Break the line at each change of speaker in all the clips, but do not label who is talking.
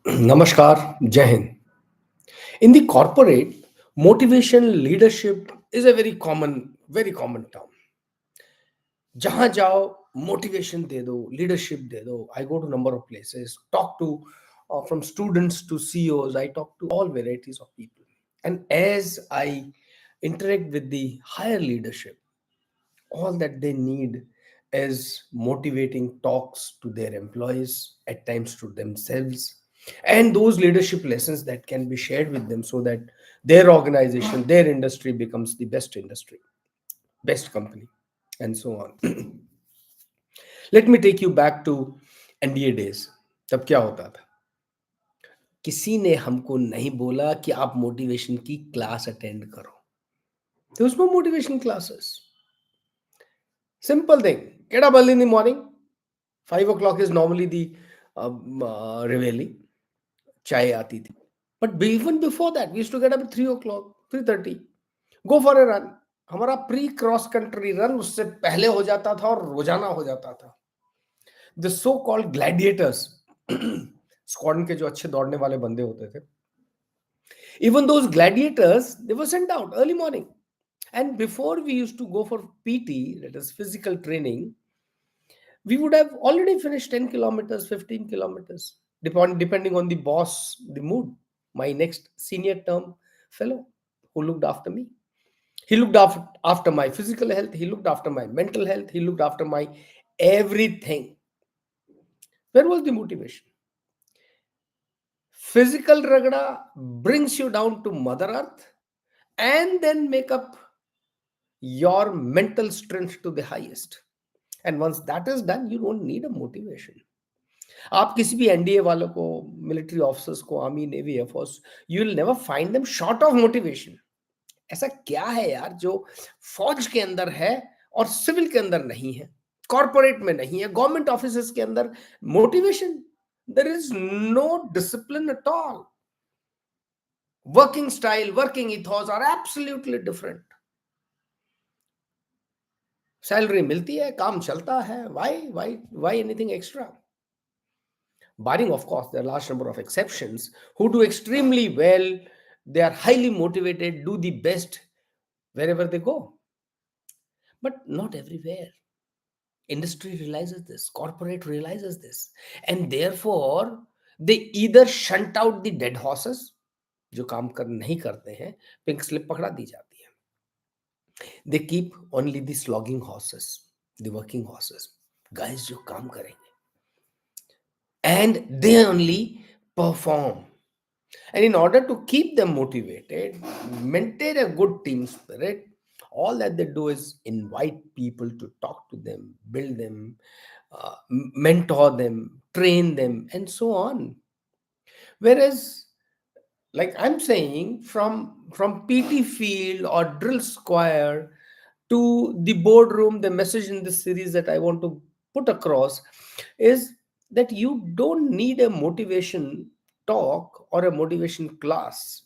Namaskar, Jai Hind. In the corporate, motivation leadership is a very common term. जहां जाओ motivation दे दो, leadership दे दो. I go to number of places, talk to from students to CEOs. I talk to all varieties of people, and as I interact with the higher leadership, all that they need is motivating talks to their employees, at times to themselves, and those leadership lessons that can be shared with them so that their organization, their industry becomes the best industry, best company, and so on. Let me take you back to NDA days. तब क्या होता था? किसी ने हमको नहीं बोला कि आप मोटिवेशन की क्लास अटेंड करो. There was no motivation classes. Simple thing. Get up early in the morning. 5 o'clock is normally the reveille. Chai aati thi. But even before that, we used to get up at 3 o'clock, 3:30. Go for a run. हमारा pre cross country run उससे पहले हो जाता था और रोजाना हो जाता था. The so called Gladiators, squadron के जो अच्छे दौड़ने वाले बंदे होते थे, even those Gladiators they were sent out early morning. And before we used to go for PT, that is physical training, we would have already finished 10 kilometers, 15 kilometers, depending on the boss, the mood. My next senior term fellow who looked after me, he looked after my physical health, he looked after my mental health, he looked after my everything. Where was the motivation? Physical ragda brings you down to Mother Earth and then make up your mental strength to the highest. And once that is done, you don't need a motivation. आप किसी भी NDA वालों को, military officers को, army, navy, air force, you will never find them short of motivation. ऐसा क्या है यार जो फौज के अंदर है और सिविल के अंदर नहीं है, कॉर्पोरेट में नहीं है, गवर्नमेंट ऑफिसेस के अंदर motivation? There is no discipline at all. Working style, working ethos are absolutely different. Salary मिलती है, काम चलता है, why anything extra? Barring, of course, there are a large number of exceptions who do extremely well. They are highly motivated, do the best wherever they go. But not everywhere. Industry realizes this, corporate realizes this, and therefore they either shunt out the dead horses, जो काम कर नहीं करते हैं, pink slip पकड़ा दी जाती है. They keep only the slogging horses, the working horses, guys जो काम करेंगे, and they only perform. And in order to keep them motivated, maintain a good team spirit, all that they do is invite people to talk to them, build them, mentor them, train them, and so on. Whereas, like I'm saying, from PT field or drill square to the boardroom, the message in this series that I want to put across is that you don't need a motivation talk or a motivation class.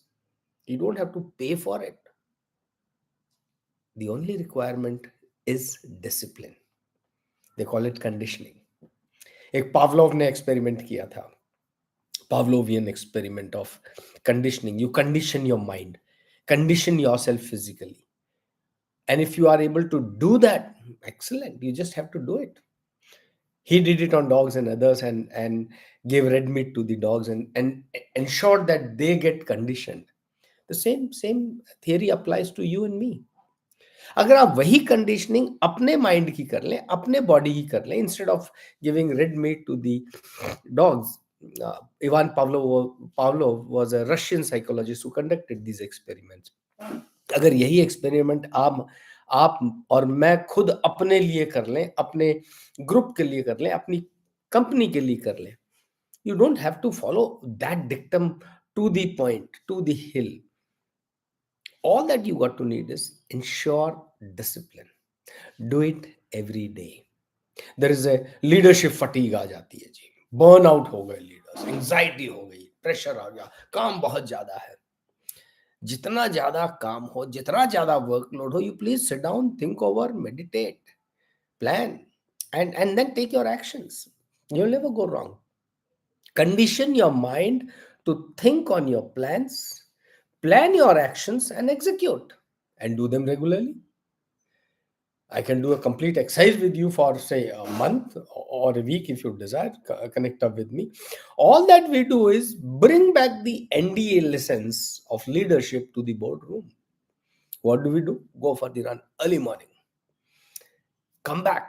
You don't have to pay for it. The only requirement is discipline. They call it conditioning. एक Pavlov ने experiment किया था, Pavlovian experiment of conditioning. You condition your mind, condition yourself physically. And if you are able to do that, excellent. You just have to do it. He did it on dogs and others, and gave red meat to the dogs and ensured that they get conditioned. The same theory applies to you and me. अगर आप वही conditioning अपने mind की कर लें, अपने body की कर लें, instead of giving red meat to the dogs. Ivan Pavlov was a Russian psychologist who conducted these experiments. अगर यही एक्सपेरिमेंट आप और मैं खुद अपने लिए कर लें, अपने ग्रुप के लिए कर लें, अपनी कंपनी के लिए कर लें, you don't have to follow that dictum to the point, to the hill. All that you got to need is ensure discipline. Do it every day. There is a leadership fatigue आ जाती है जी, burn out हो गए leaders, anxiety हो गई, pressure आ गया, काम बहुत ज्यादा है. जितना ज्यादा काम हो, जितना ज्यादा वर्कलोड हो, you please sit down, think over, meditate, plan, and then take your actions. You'll never go wrong. Condition your mind to think on your plans, plan your actions, and execute, and do them regularly. I can do a complete exercise with you for, say, a month or a week if you desire. Connect up with me. All that we do is bring back the NDA lessons of leadership to the boardroom. What do we do? Go for the run early morning. Come back.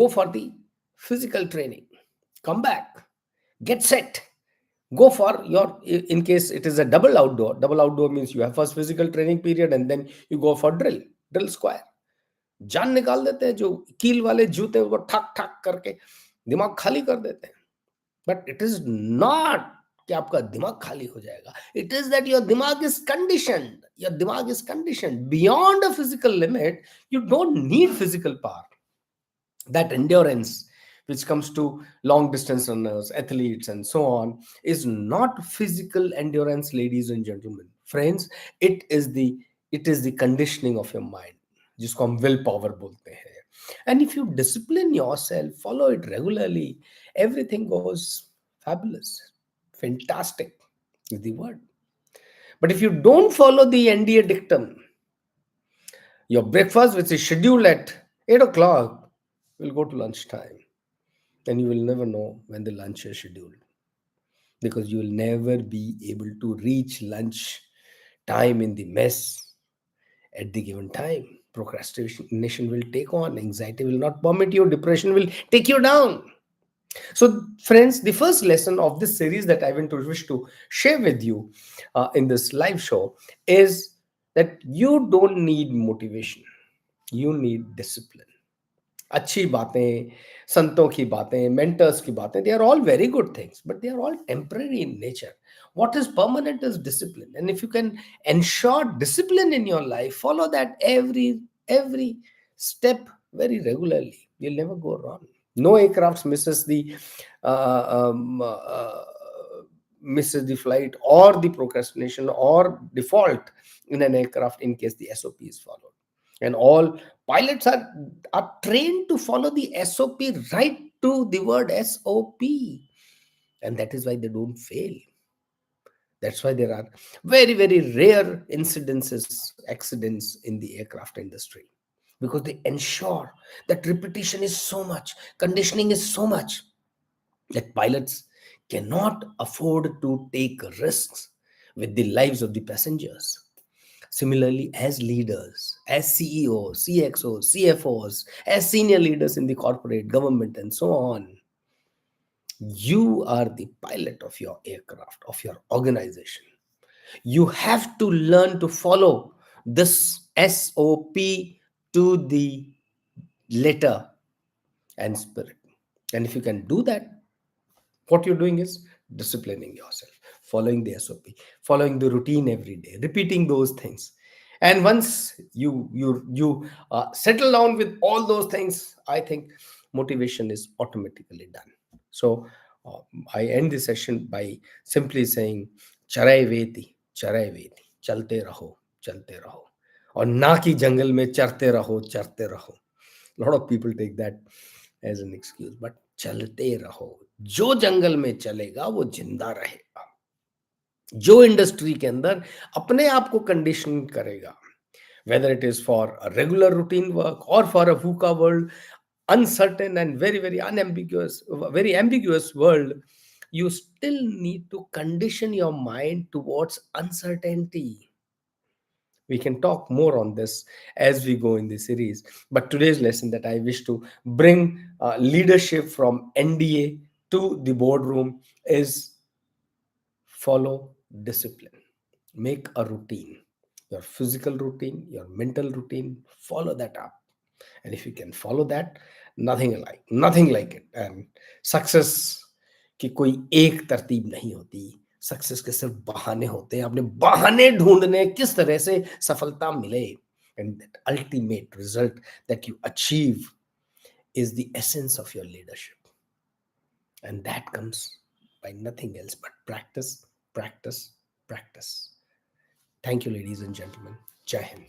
Go for the physical training. Come back. Get set. Go for your, in case it is a double outdoor means you have first physical training period and then you go for drill square. जान निकाल देते हैं, जो कील वाले जूते वो ठक ठक करके दिमाग खाली कर देते हैं. बट इट इज नॉट कि आपका दिमाग खाली हो जाएगा. इट इज दैट योर दिमाग is conditioned beyond a physical limit. You don't need physical power. That endurance which comes to long distance runners, athletes, and so on, is not physical endurance, ladies and gentlemen, friends. It is the conditioning of your mind, जिसको हम will power बोलते हैं. And if you discipline yourself, follow it regularly, everything goes fabulous, fantastic is the word. But if you don't follow the NDA dictum, your breakfast, which is scheduled at 8 o'clock, will go to lunchtime. And you will never know when the lunch is scheduled, because you will never be able to reach lunch time in the mess at the given time. Procrastination will take on, anxiety will not permit you, depression will take you down. So, friends, the first lesson of this series that I wish to share with you in this live show is that you don't need motivation, you need discipline. अच्छी बातें, संतों की बातें, mentors की बातें, they are all very good things, but they are all temporary in nature. What is permanent is discipline. And if you can ensure discipline in your life, follow that every step very regularly, you'll never go wrong. No aircraft uh, um, uh, misses the flight or the procrastination or default in an aircraft in case the SOP is followed. And all pilots are trained to follow the SOP right to the word SOP. And that is why they don't fail. That's why there are very, very rare accidents in the aircraft industry, because they ensure that repetition is so much, conditioning is so much, that pilots cannot afford to take risks with the lives of the passengers. Similarly, as leaders, as CEOs, CXOs, CFOs, as senior leaders in the corporate, government, and so on, you are the pilot of your aircraft, of your organization. You have to learn to follow this SOP to the letter and spirit. And if you can do that, what you're doing is disciplining yourself, following the SOP, following the routine every day, repeating those things. And once you settle down with all those things, I think motivation is automatically done. So uh, I end the session by simply saying, charai veti, chalte raho, और ना कि जंगल में चरते रहो. A lot of people take that as an excuse, but चलते रहो. जो जंगल में चलेगा वो जिंदा रहेगा. जो इंडस्ट्री के अंदर अपने आप को कंडीशन करेगा, whether it is for a regular routine work or for a VUCA world, uncertain and very ambiguous world, you still need to condition your mind towards uncertainty. We can talk more on this as we go in the series, but today's lesson that I wish to bring leadership from NDA to the boardroom is follow discipline. Make a routine, your physical routine, your mental routine, follow that up. And if you can follow that, nothing like it. And success की कोई एक तरतीब नहीं होती. Success के सिर्फ बहाने होते हैं. अपने बहाने ढूंढने किस तरह से सफलता मिले. And that ultimate result that you achieve is the essence of your leadership. And that comes by nothing else but practice, practice, practice. Thank you, ladies and gentlemen. Jai Hind.